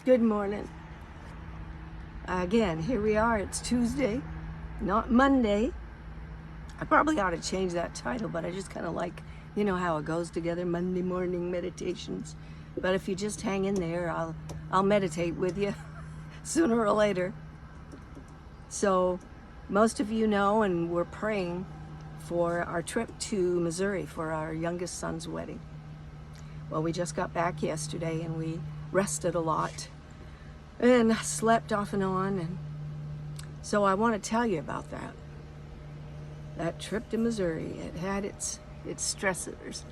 Good morning. Again, here we are. It's Tuesday, not Monday. I probably ought to change that title, but I just kind of like, how it goes together, Monday morning meditations. But if you just hang in there, I'll meditate with you sooner or later. So most of you know, and we're praying for our trip to Missouri for our youngest son's wedding. Well, we just got back yesterday and we rested a lot and slept off and on, and so I want to tell you about that trip to Missouri. It had its stressors.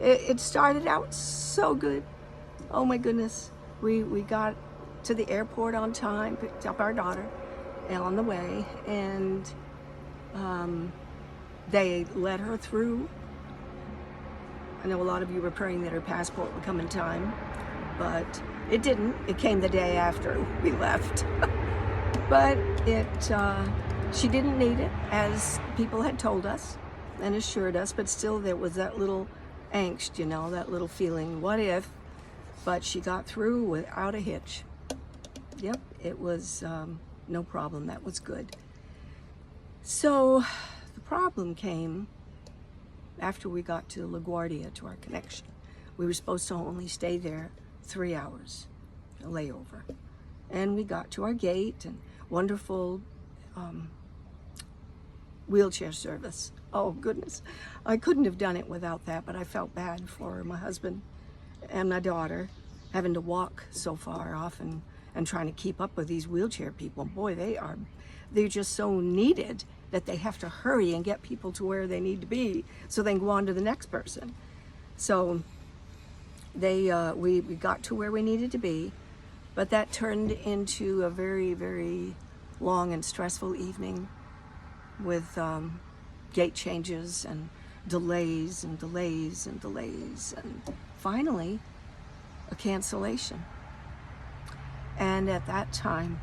It started out so good. Oh my goodness, we got to the airport on time, picked up our daughter on the way, and they let her through. I know a lot of you were praying that her passport would come in time, but it didn't. It came the day after we left. But she didn't need it, as people had told us and assured us, but still there was that little angst, that little feeling, what if? But she got through without a hitch. Yep, it was no problem. That was good. So the problem came after we got to LaGuardia, to our connection. We were supposed to only stay there 3 hours, a layover. And we got to our gate, and wonderful wheelchair service. Oh goodness, I couldn't have done it without that, but I felt bad for my husband and my daughter having to walk so far off and trying to keep up with these wheelchair people. Boy, they're just so needed that they have to hurry and get people to where they need to be so they can go on to the next person. So we got to where we needed to be, but that turned into a very, very long and stressful evening with gate changes and delays and delays and delays, and finally a cancellation. And at that time,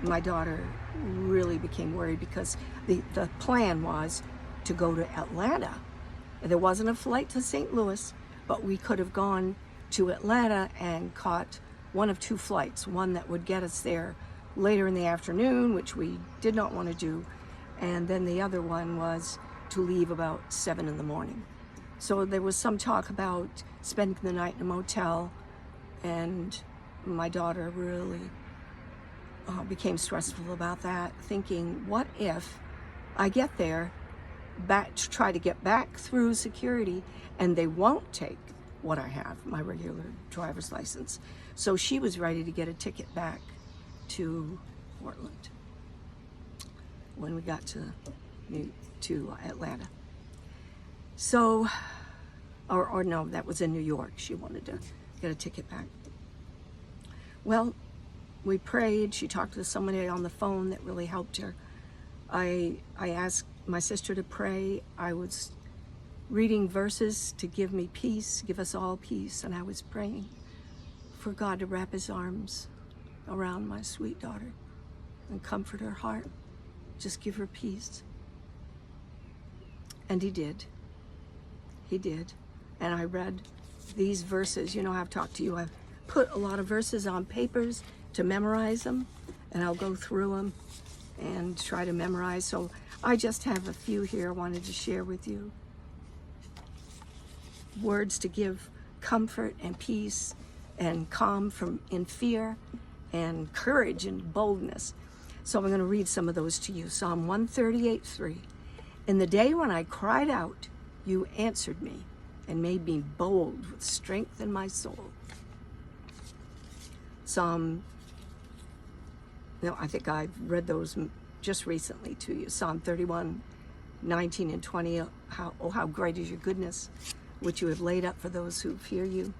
my daughter really became worried, because the plan was to go to Atlanta. There wasn't a flight to St. Louis, but we could have gone to Atlanta and caught one of 2 flights, one that would get us there later in the afternoon, which we did not want to do, and then the other one was to leave about 7 in the morning. So there was some talk about spending the night in a motel, and my daughter really became stressful about that, thinking, what if I get there to try to get back through security and they won't take what I have, my regular driver's license. So she was ready to get a ticket back to Portland when we got to Atlanta. So, or no, that was in New York. She wanted to get a ticket back. Well, we prayed. She talked to somebody on the phone that really helped her. I asked my sister to pray. I was reading verses to give me peace, give us all peace, and I was praying for God to wrap his arms around my sweet daughter and comfort her heart. Just give her peace. And he did. He did. And I read these verses. I've talked to you. I've put a lot of verses on papers to memorize them, and I'll go through them and try to memorize. So I just have a few here I wanted to share with you. Words to give comfort and peace and calm in fear, and courage and boldness. So I'm going to read some of those to you. Psalm 138:3. In the day when I cried out, you answered me and made me bold with strength in my soul. I think I've read those just recently to you. Psalm 31:19 and 20. How great is your goodness, which you have laid up for those who fear you.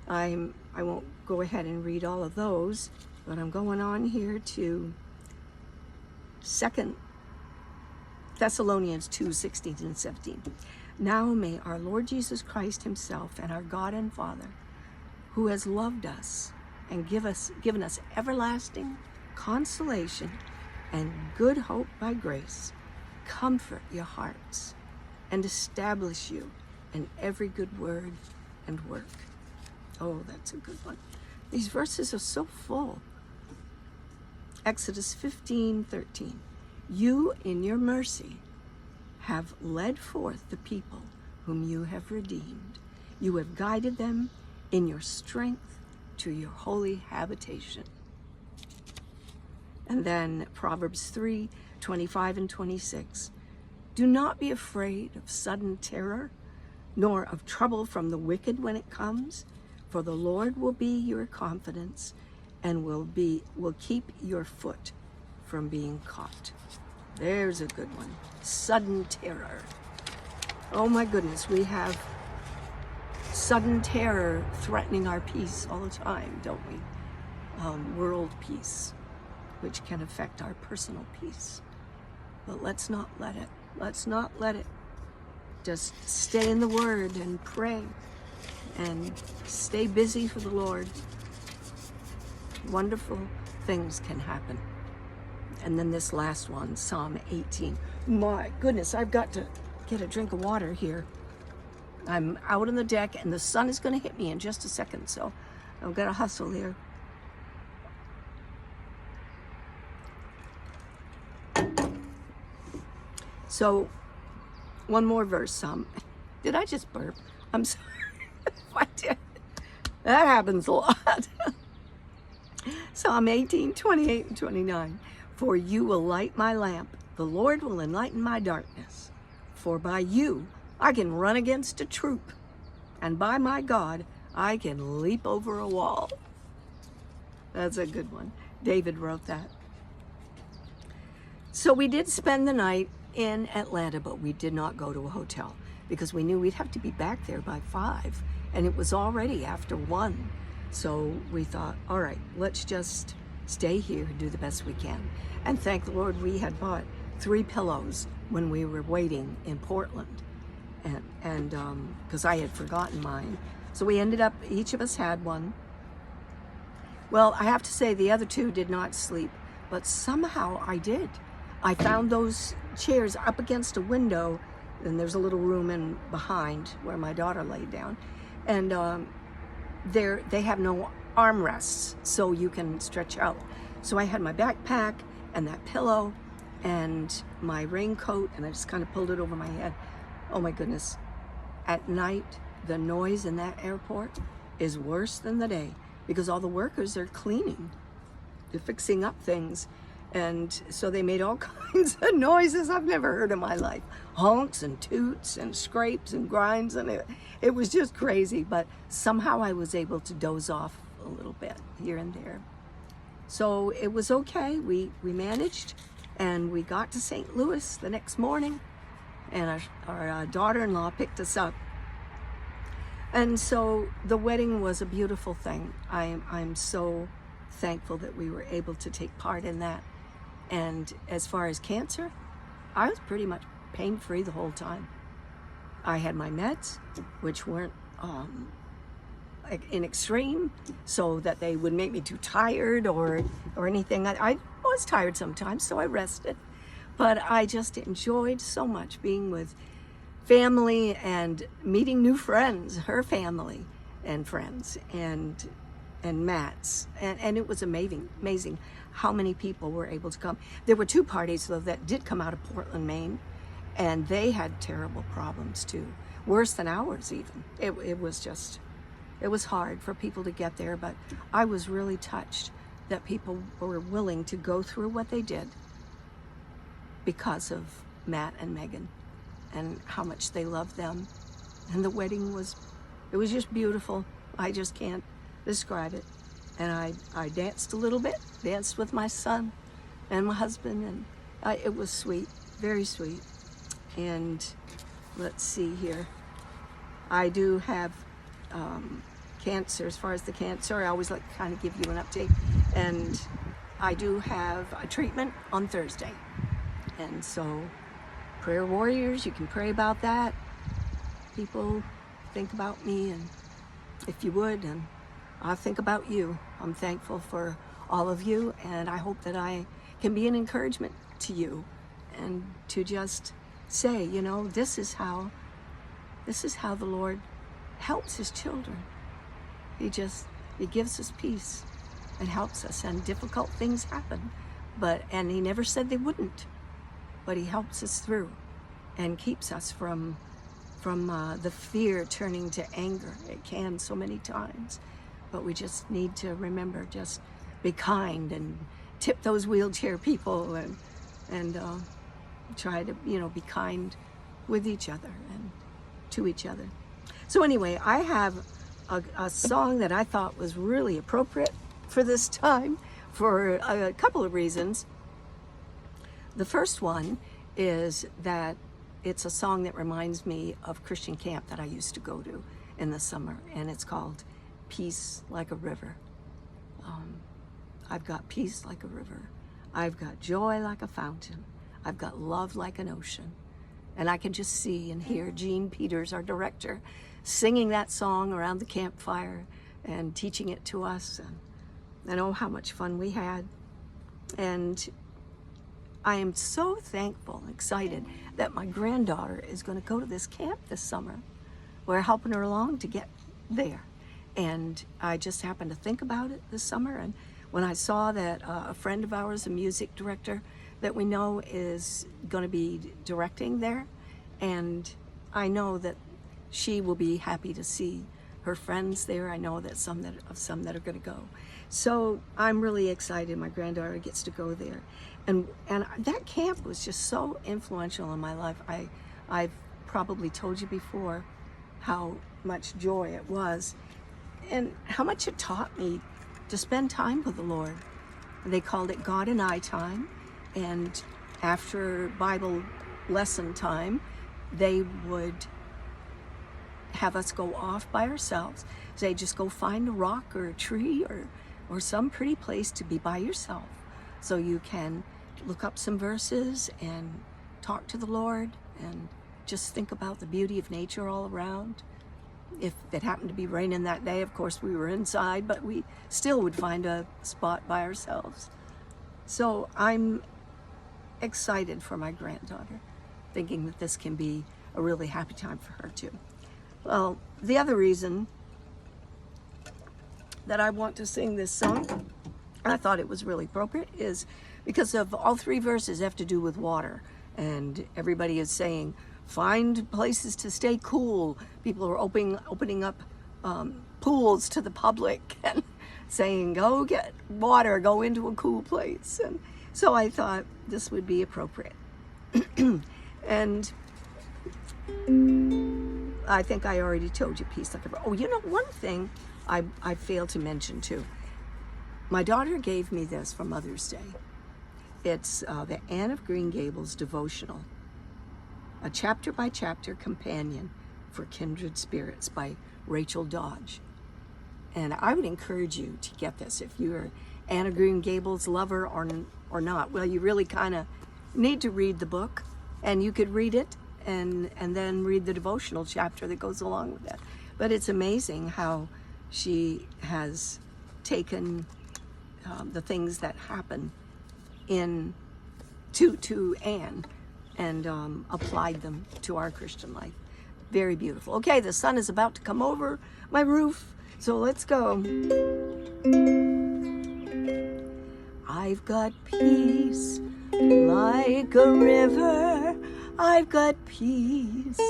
I won't go ahead and read all of those, but I'm going on here to 2 Thessalonians 2:16 and 17. Now may our Lord Jesus Christ himself and our God and Father, who has loved us and given us everlasting consolation and good hope by grace, comfort your hearts and establish you in every good word and work. Oh, that's a good one. These verses are so full. Exodus 15:13. You, in your mercy, have led forth the people whom you have redeemed. You have guided them in your strength to your holy habitation. And then Proverbs 3:25 and 26. Do not be afraid of sudden terror, nor of trouble from the wicked when it comes, for the Lord will be your confidence and will keep your foot from being caught. There's a good one. Sudden terror. Oh my goodness, we have sudden terror threatening our peace all the time, don't we? World peace, which can affect our personal peace. But let's not let it. Let's not let it. Just stay in the Word and pray and stay busy for the Lord. Wonderful things can happen. And then this last one, Psalm 18. My goodness, I've got to get a drink of water here. I'm out on the deck and the sun is going to hit me in just a second, so I've got to hustle here. So, one more verse. Did I just burp? I'm sorry if I did. That happens a lot. Psalm 18:28 and 29. For you will light my lamp. The Lord will enlighten my darkness. For by you I can run against a troop, and by my God I can leap over a wall. That's a good one. David wrote that. So we did spend the night in Atlanta, but we did not go to a hotel because we knew we'd have to be back there by 5, and it was already after 1. So we thought, all right, let's just stay here, do the best we can. And thank the Lord we had bought 3 pillows when we were waiting in Portland, and because I had forgotten mine. So we ended up, each of us had one. Well, I have to say the other 2 did not sleep, but somehow I did. I found those chairs up against a window, and there's a little room in behind where my daughter laid down, and they have no armrests, so you can stretch out. So I had my backpack and that pillow and my raincoat, and I just kind of pulled it over my head. Oh my goodness. At night, the noise in that airport is worse than the day because all the workers are cleaning. They're fixing up things. And so they made all kinds of noises I've never heard in my life. Honks and toots and scrapes and grinds, and it was just crazy. But somehow I was able to doze off a little bit here and there. So it was okay. We managed, and we got to St. Louis the next morning, and our daughter-in-law picked us up. And so the wedding was a beautiful thing. I'm so thankful that we were able to take part in that. And as far as cancer, I was pretty much pain-free the whole time. I had my meds, which weren't in extreme, so that they would make me too tired or anything. I was tired sometimes, so I rested. But I just enjoyed so much being with family and meeting new friends, her family and friends, and Matt's, and it was amazing how many people were able to come. There were 2 parties though that did come out of Portland, Maine, and they had terrible problems too, worse than ours even. It was hard for people to get there, but I was really touched that people were willing to go through what they did because of Matt and Megan and how much they loved them. And the wedding was just beautiful. I just can't describe it. And I danced a little bit, danced with my son and my husband, and it was sweet, very sweet. And let's see here. I do have cancer. As far as the cancer, I always like to kind of give you an update. And I do have a treatment on Thursday. And so, prayer warriors, you can pray about that. People, think about me, and if you would, and I'll think about you. I'm thankful for all of you, and I hope that I can be an encouragement to you, and to just say, you know, this is how the Lord helps his children. He gives us peace and helps us, and difficult things happen, and he never said they wouldn't, but he helps us through and keeps us from the fear turning to anger. It can so many times, but we just need to remember, just be kind and tip those wheelchair people, and try to, be kind with each other and to each other. So anyway, I have a song that I thought was really appropriate for this time for a couple of reasons. The first one is that it's a song that reminds me of Christian camp that I used to go to in the summer, and it's called Peace Like a River. I've got peace like a river. I've got joy like a fountain. I've got love like an ocean. And I can just see and hear Gene Peters, our director, singing that song around the campfire and teaching it to us. And oh, how much fun we had. And I am so thankful and excited that my granddaughter is going to go to this camp this summer. We're helping her along to get there. And I just happened to think about it this summer. And when I saw that a friend of ours, a music director that we know, is going to be directing there, and I know that she will be happy to see her friends there. I know that some that are going to go. So I'm really excited my granddaughter gets to go there. And that camp was just so influential in my life. I've probably told you before how much joy it was and how much it taught me to spend time with the Lord. They called it God and I time. And after Bible lesson time, they would have us go off by ourselves. Say, just go find a rock or a tree or some pretty place to be by yourself, so you can look up some verses and talk to the Lord and just think about the beauty of nature all around. If it happened to be raining that day, of course we were inside, but we still would find a spot by ourselves. So I'm excited for my granddaughter, thinking that this can be a really happy time for her too. Well, the other reason that I want to sing this song, I thought it was really appropriate, is because of all three verses have to do with water. And everybody is saying, find places to stay cool. People are opening up pools to the public and saying, go get water, go into a cool place. And so I thought this would be appropriate. And I think I already told you peace like a river. Oh, one thing I failed to mention too. My daughter gave me this for Mother's Day. It's the Anne of Green Gables devotional, a chapter-by-chapter companion for kindred spirits by Rachel Dodge. And I would encourage you to get this if you're Anne of Green Gables lover or not. Well, you really kind of need to read the book, and you could read it and then read the devotional chapter that goes along with it. But it's amazing how she has taken the things that happen to Anne and applied them to our Christian life. Very beautiful. Okay, the sun is about to come over my roof, so let's go. I've got peace like a river. I've got peace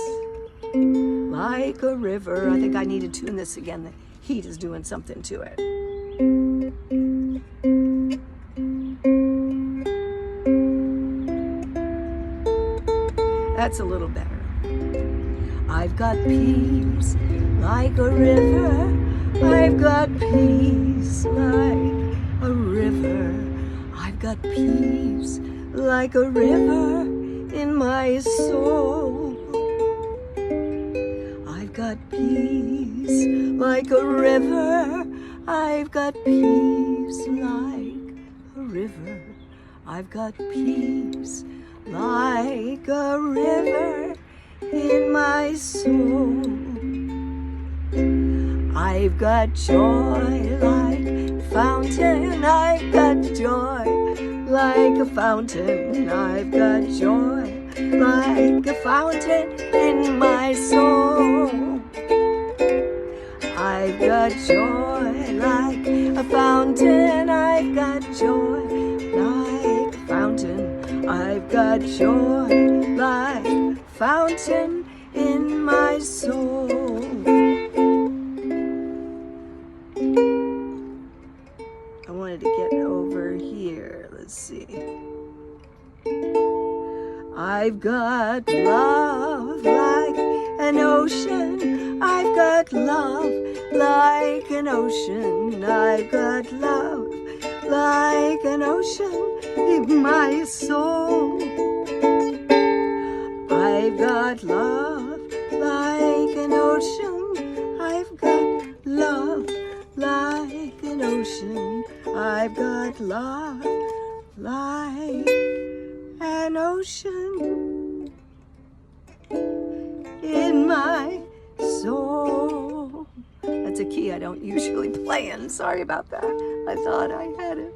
like a river. I think I need to tune this again. The heat is doing something to it. That's a little better. I've got peace like a river. I've got peace like a river. I've got peace like a river in my soul. I've got peace like a river. I've got peace like a river. I've got peace like a river in my soul. I've got joy like a fountain. I've got joy like a fountain. I've got joy like a fountain in my soul. I've got joy like a fountain. I've got joy like a fountain. I've got joy like a fountain in my soul. I wanted to get over here. Let's see. I've got love like an ocean. I've got love like an ocean. I've got love like an ocean in my soul. I've got love like an ocean. I've got love like an ocean. I've got love like an ocean in my soul. That's a key I don't usually play in. Sorry about that. I thought I had it.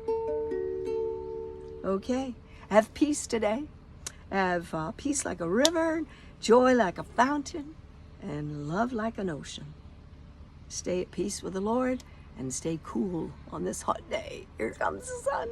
Okay. Have peace today. Have peace like a river, joy like a fountain, and love like an ocean. Stay at peace with the Lord and stay cool on this hot day. Here comes the sun.